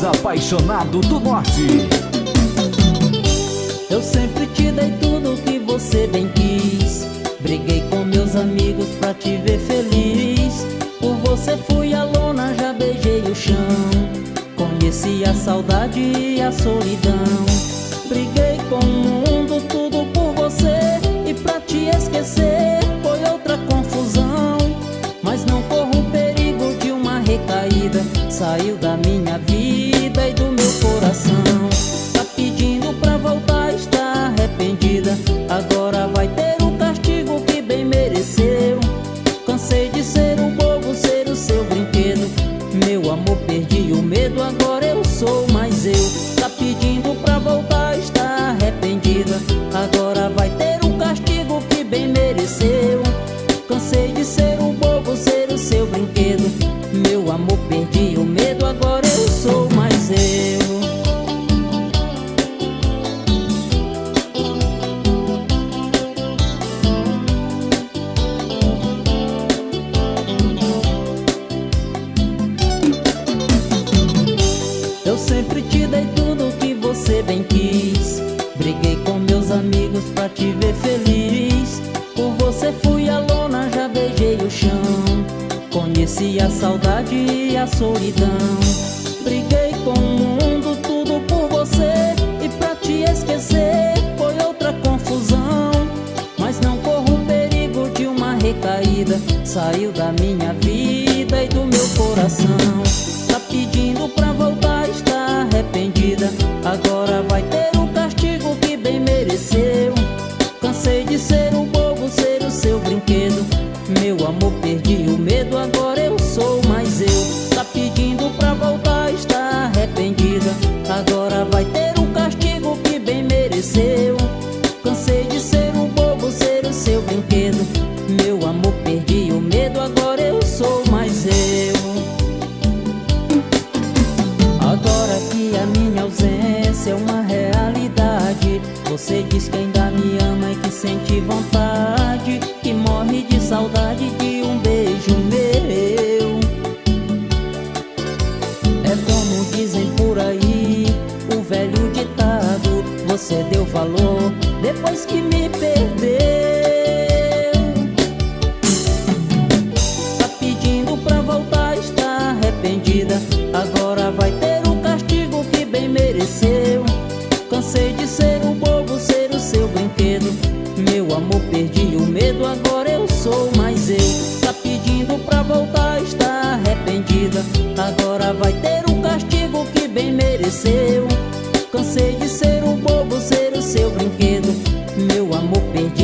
mais apaixonado do norte. Eu sempre te dei tudo que você bem quis. Briguei com meus amigos pra te ver feliz. Por você fui a lona, já beijei o chão. Conheci a saudade e a solidão. Briguei com o mundo, tudo por você. E pra te esquecer foi outra confusão. Mas não corro o perigo de uma recaída. Saiu da minha vida e do meu coração. Tá pedindo pra voltar, está arrependida. Agora vai ter o castigo que bem mereceu. Cansei de ser um bobo, ser o seu brinquedo. Meu amor, perdi o medo, agora eu sou mais eu. Tá pedindo pra voltar, está arrependida. Agora vai ter o castigo que bem mereceu. Cansei de ser um bobo, ser o seu brinquedo. Meu amor, perdi o medo, agora eu sou mais eu. Eu sempre te dei tudo que você bem quis. Briguei com meus amigos pra te ver feliz. Por você fui a lona, já beijei o chão. Conheci a saudade e a solidão. Briguei com o mundo, tudo por você. E pra te esquecer foi outra confusão. Mas não corro o perigo de uma recaída. Saiu da minha vida e do meu coração. Tá pedindo pra voltar, está arrependida. Agora vai ter o castigo que bem mereceu. Cansei de ser um bobo, ser o seu brinquedo. Meu amor, perdi o medo, agora eu sou mais eu. Tá pedindo pra voltar, está arrependida. Agora vai ter o castigo que bem mereceu. Cansei de ser um bobo, ser o seu brinquedo. Meu amor, perdi o medo, agora eu sou mais eu. Agora que a minha ausência é uma realidade, você diz que ainda me ama e que sente vontade, que morre de saudade de um beijo meu. É como dizem por aí, o velho ditado: você deu valor depois que me perdeu. Tá pedindo pra voltar, está arrependida. Agora vai ter o castigo que bem mereceu. Cansei de ser um bobo, ser o seu brinquedo. Meu amor, perdi o medo, agora eu sou mais eu. Tá pedindo pra voltar, está arrependida. Agora vai ter o castigo que bem mereceu. Cansei de ser um bobo, ser o seu brinquedo. Meu amor, perdi